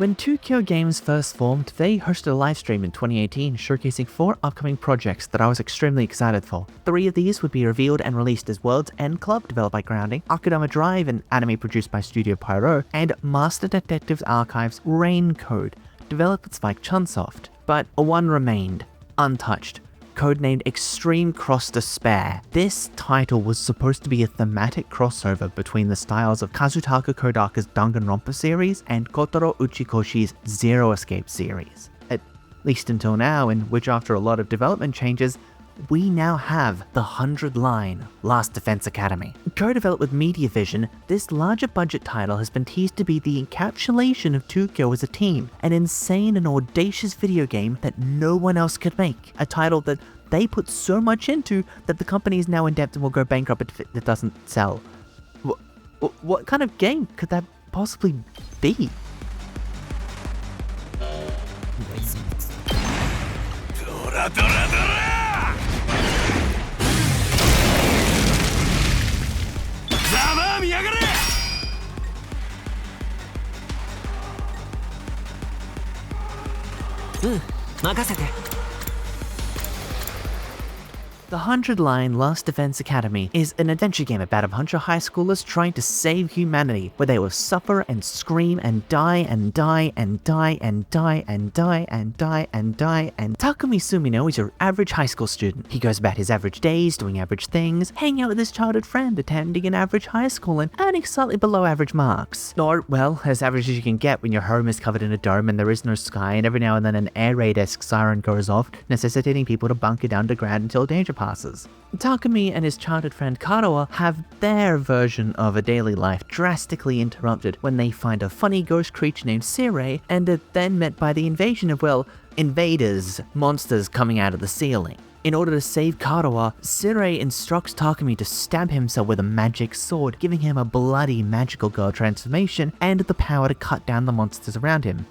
When TooKyo Games first formed, they hosted a livestream in 2018 showcasing 4 upcoming projects that I was extremely excited for. 3 of these would be revealed and released as World's End Club, developed by Grounding, Akudama Drive, an anime produced by Studio Pyro, and Master Detectives Archives Rain Code, developed with Spike Chunsoft. But one remained, untouched. Codenamed Extreme Cross Despair. This title was supposed to be a thematic crossover between the styles of Kazutaka Kodaka's Danganronpa series and Kotaro Uchikoshi's Zero Escape series. At least until now, in which after a lot of development changes, we now have the 100-line Last Defense Academy. Co-developed with MediaVision, this larger budget title has been teased to be the encapsulation of TooKyo as a team, an insane and audacious video game that no one else could make, a title that they put so much into that the company is now in debt and will go bankrupt if it doesn't sell. What kind of game could that possibly be? The 100-line Last Defense Academy is an adventure game about a bunch of high schoolers trying to save humanity, where they will suffer and scream and die and die and die and die and die and die and die. And Takumi Sumino is your average high school student. He goes about his average days, doing average things, hanging out with his childhood friend, attending an average high school, and earning slightly below average marks. Or, well, as average as you can get when your home is covered in a dome and there is no sky, and every now and then an air raid-esque siren goes off, necessitating people to bunker down underground until danger passes. Takumi and his childhood friend Karawa have their version of a daily life drastically interrupted when they find a funny ghost creature named Sirei and are then met by the invasion of, well, invaders, monsters coming out of the ceiling. In order to save Karawa, Sirei instructs Takumi to stab himself with a magic sword, giving him a bloody magical girl transformation and the power to cut down the monsters around him.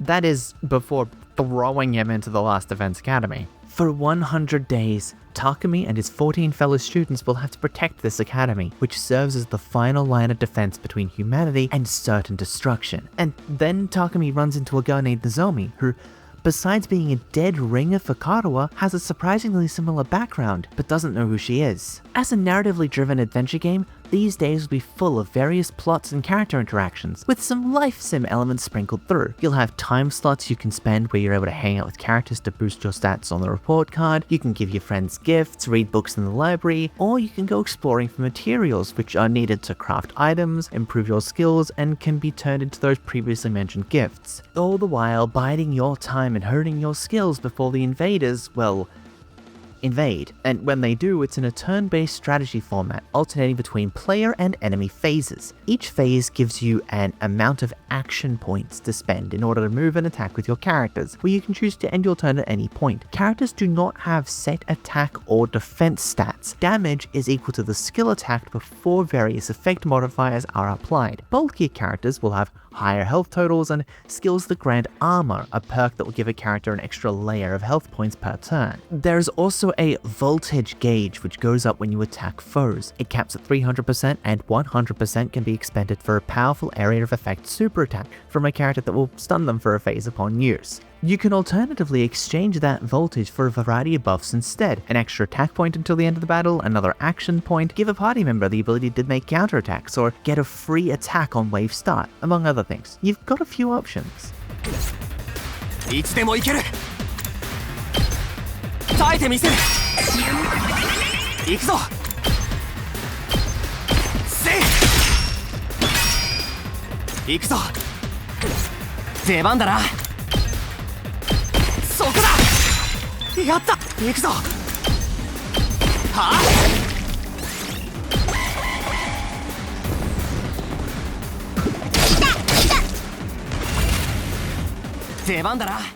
That is before throwing him into the Last Defense Academy. For 100 days, Takumi and his 14 fellow students will have to protect this academy, which serves as the final line of defense between humanity and certain destruction. And then Takumi runs into a girl named Nozomi, who, besides being a dead ringer for Karawa, has a surprisingly similar background, but doesn't know who she is. As a narratively driven adventure game, these days will be full of various plots and character interactions, with some life sim elements sprinkled through. You'll have time slots you can spend where you're able to hang out with characters to boost your stats on the report card, you can give your friends gifts, read books in the library, or you can go exploring for materials which are needed to craft items, improve your skills, and can be turned into those previously mentioned gifts. All the while biding your time and honing your skills before the invaders, well, invade. And when they do, it's in a turn-based strategy format, alternating between player and enemy phases. Each phase gives you an amount of action points to spend in order to move and attack with your characters, where you can choose to end your turn at any point. Characters do not have set attack or defense stats. Damage is equal to the skill attacked before various effect modifiers are applied. Bulkier characters will have higher health totals, and skills that grant armor, a perk that will give a character an extra layer of health points per turn. There's also a voltage gauge which goes up when you attack foes. It caps at 300% and 100% can be expended for a powerful area of effect super attack from a character that will stun them for a phase upon use. You can alternatively exchange that voltage for a variety of buffs instead. An extra attack point until the end of the battle, another action point, give a party member the ability to make counterattacks, or get a free attack on wave start, among other things. You've got a few options.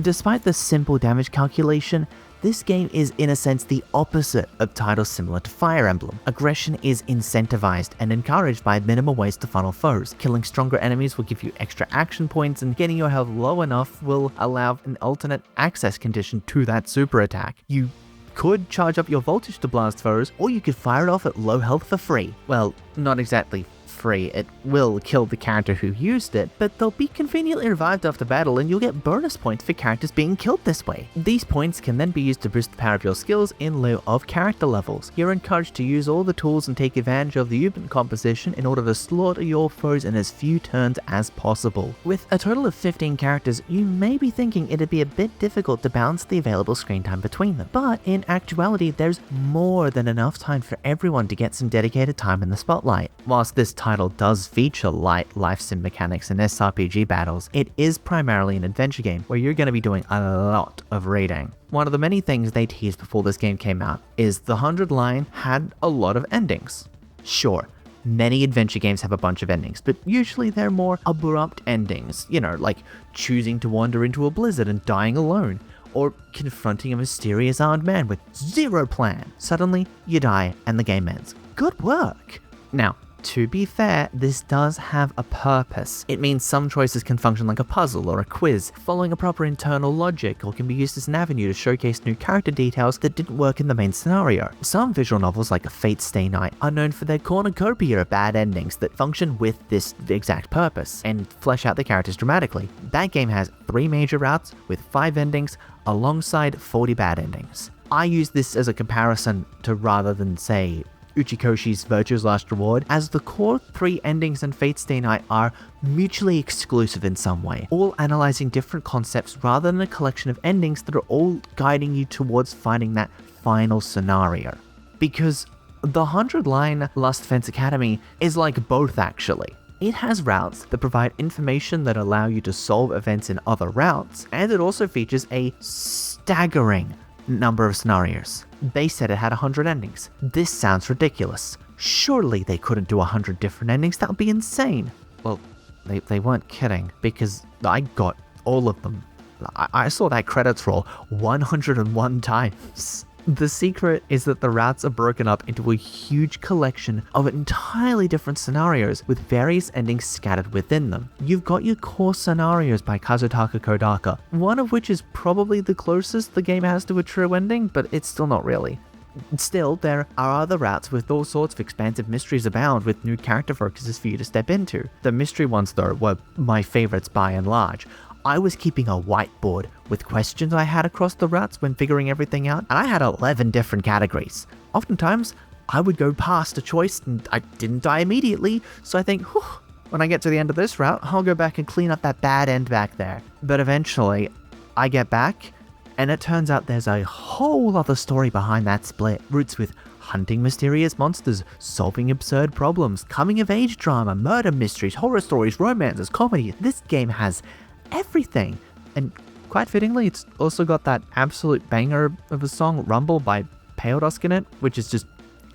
Despite the simple damage calculation, this game is in a sense the opposite of titles similar to Fire Emblem. Aggression is incentivized and encouraged by minimal ways to funnel foes. Killing stronger enemies will give you extra action points, and getting your health low enough will allow an alternate access condition to that super attack. You could charge up your voltage to blast foes, or you could fire it off at low health for free. Well, not exactly free. It will kill the character who used it, but they'll be conveniently revived after battle and you'll get bonus points for characters being killed this way. These points can then be used to boost the power of your skills in lieu of character levels. You're encouraged to use all the tools and take advantage of the movement composition in order to slaughter your foes in as few turns as possible. With a total of 15 characters, you may be thinking it'd be a bit difficult to balance the available screen time between them, but in actuality there's more than enough time for everyone to get some dedicated time in the spotlight. Whilst this title does feature light life sim mechanics and SRPG battles, it is primarily an adventure game where you're going to be doing a lot of reading. One of the many things they teased before this game came out is the 100 line had a lot of endings. Sure, many adventure games have a bunch of endings, but usually they're more abrupt endings, like choosing to wander into a blizzard and dying alone, or confronting a mysterious armed man with zero plan. Suddenly, you die and the game ends. Good work! Now, to be fair, this does have a purpose. It means some choices can function like a puzzle or a quiz, following a proper internal logic, or can be used as an avenue to showcase new character details that didn't work in the main scenario. Some visual novels like A Fate Stay Night are known for their cornucopia of bad endings that function with this exact purpose, and flesh out the characters dramatically. That game has 3 major routes with 5 endings, alongside 40 bad endings. I use this as a comparison to rather than say Uchikoshi's Virtue's Last Reward, as the core 3 endings in Fate Stay Night are mutually exclusive in some way, all analyzing different concepts rather than a collection of endings that are all guiding you towards finding that final scenario. Because the 100 line Last Defense Academy is like both actually. It has routes that provide information that allow you to solve events in other routes, and it also features a staggering number of scenarios. They said it had 100 endings. This sounds ridiculous. Surely they couldn't do 100 different endings, that would be insane. Well, they weren't kidding, because I got all of them. I saw that credits roll 101 times. The secret is that the routes are broken up into a huge collection of entirely different scenarios with various endings scattered within them. You've got your core scenarios by Kazutaka Kodaka, one of which is probably the closest the game has to a true ending, but it's still not really. Still, there are other routes with all sorts of expansive mysteries abound with new character focuses for you to step into. The mystery ones though were my favorites by and large. I was keeping a whiteboard with questions I had across the routes when figuring everything out, and I had 11 different categories. Oftentimes, I would go past a choice and I didn't die immediately, so I think, whew, when I get to the end of this route, I'll go back and clean up that bad end back there. But eventually, I get back, and it turns out there's a whole other story behind that split. Routes with hunting mysterious monsters, solving absurd problems, coming-of-age drama, murder mysteries, horror stories, romances, comedy. This game has everything, and quite fittingly, it's also got that absolute banger of a song, Rumble by Payodosk in it, which is just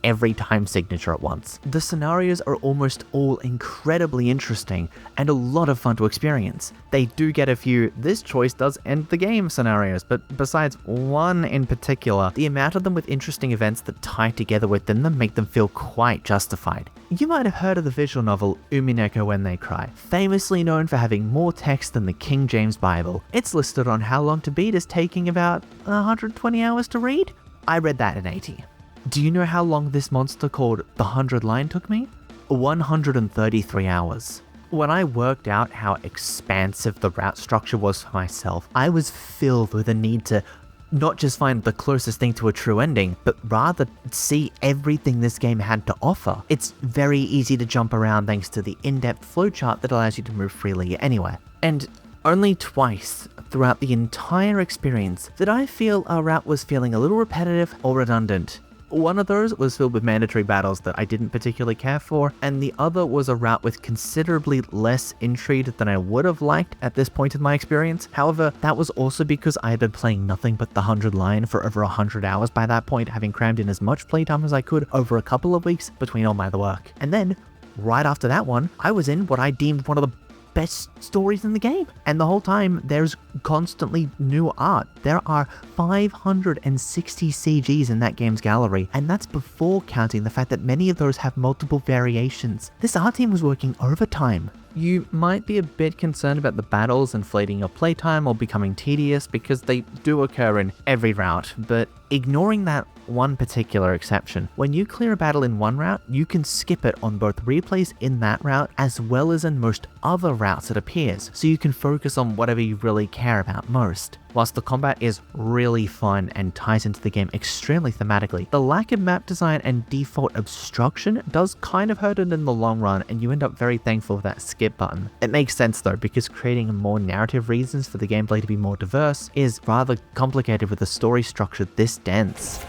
every time signature at once. The scenarios are almost all incredibly interesting and a lot of fun to experience. They do get a few "this choice does end the game" scenarios, but besides one in particular, the amount of them with interesting events that tie together within them make them feel quite justified. You might have heard of the visual novel Umineko When They Cry, famously known for having more text than the King James Bible. It's listed on How Long to Beat as taking about 120 hours to read. I read that in 80. Do you know how long this monster called the 100 line took me? 133 hours. When I worked out how expansive the route structure was for myself, I was filled with a need to not just find the closest thing to a true ending, but rather see everything this game had to offer. It's very easy to jump around thanks to the in-depth flowchart that allows you to move freely anywhere. And only twice throughout the entire experience did I feel a route was feeling a little repetitive or redundant. One of those was filled with mandatory battles that I didn't particularly care for, and the other was a route with considerably less intrigue than I would have liked at this point in my experience. However, that was also because I had been playing nothing but the 100 line for over 100 hours by that point, having crammed in as much playtime as I could over a couple of weeks between all my other work. And then, right after that one, I was in what I deemed one of the best stories in the game. And the whole time, there's constantly new art. There are 560 CGs in that game's gallery, and that's before counting the fact that many of those have multiple variations. This art team was working overtime You might be a bit concerned about the battles inflating your playtime or becoming tedious because they do occur in every route, but ignoring that one particular exception, when you clear a battle in one route, you can skip it on both replays in that route as well as in most other routes it appears, so you can focus on whatever you really care about most. Whilst the combat is really fun and ties into the game extremely thematically, the lack of map design and default obstruction does kind of hurt it in the long run, and you end up very thankful for that skip button. It makes sense though, because creating more narrative reasons for the gameplay to be more diverse is rather complicated with a story structure this dense.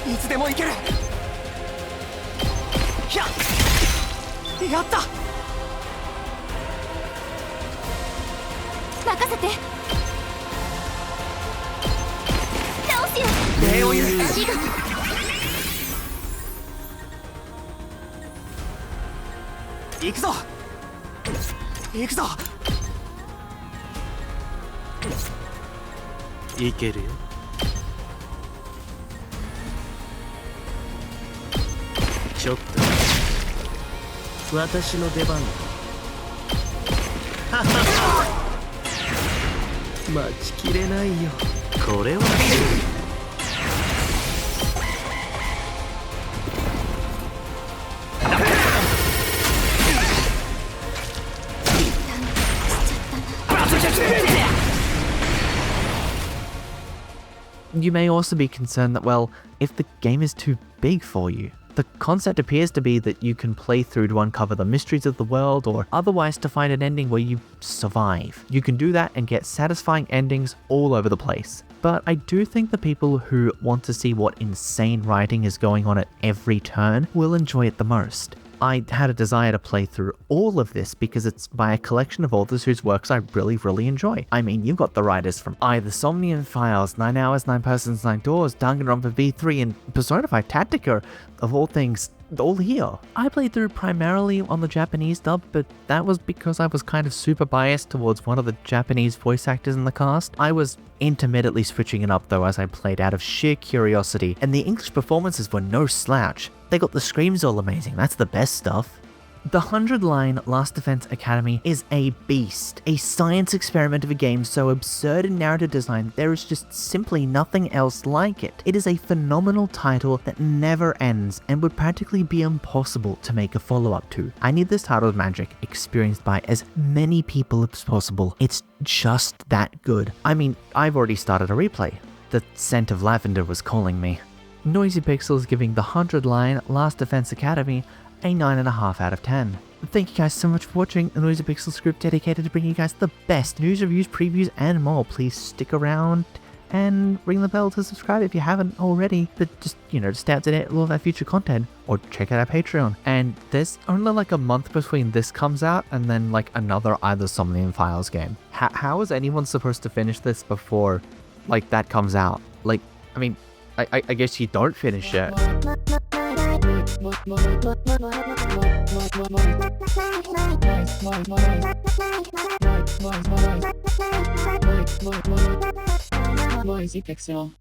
いつでも行ける。やった。任せて。直すよ。礼を言う。行くぞ。行くぞ。行けるよ。ちょっと私の出番だ。待ちきれないよ。これはYou may also be concerned that, well, if the game is too big for you. The concept appears to be that you can play through to uncover the mysteries of the world or otherwise to find an ending where you survive. You can do that and get satisfying endings all over the place. But I do think the people who want to see what insane writing is going on at every turn will enjoy it the most. I had a desire to play through all of this because it's by a collection of authors whose works I really enjoy. I mean, you've got the writers from The Somnium Files, 9 Hours, 9 Persons, 9 Doors, Danganronpa V3, and Persona 5 Tactica, of all things, all here. I played through primarily on the Japanese dub, but that was because I was kind of super biased towards one of the Japanese voice actors in the cast. I was intermittently switching it up though as I played out of sheer curiosity, and the English performances were no slouch. They got the screams all amazing, that's the best stuff. The 100-line Last Defense Academy is a beast, a science experiment of a game so absurd in narrative design there is just simply nothing else like it. It is a phenomenal title that never ends and would practically be impossible to make a follow-up to. I need this title's magic experienced by as many people as possible. It's just that good. I mean, I've already started a replay. The scent of lavender was calling me. Noisy Pixels giving the 100-line Last Defense Academy a 9.5 out of 10. Thank you guys so much for watching a Noisy Pixels script dedicated to bringing you guys the best news, reviews, previews, and more. Please stick around and ring the bell to subscribe if you haven't already, but just, to stay up to date with all of our future content, or check out our Patreon. And there's only like a month between this comes out and then like another either Somnium Files game. How is anyone supposed to finish this before like that comes out? Like, I mean, I guess you don't finish it. Noisy Pixel.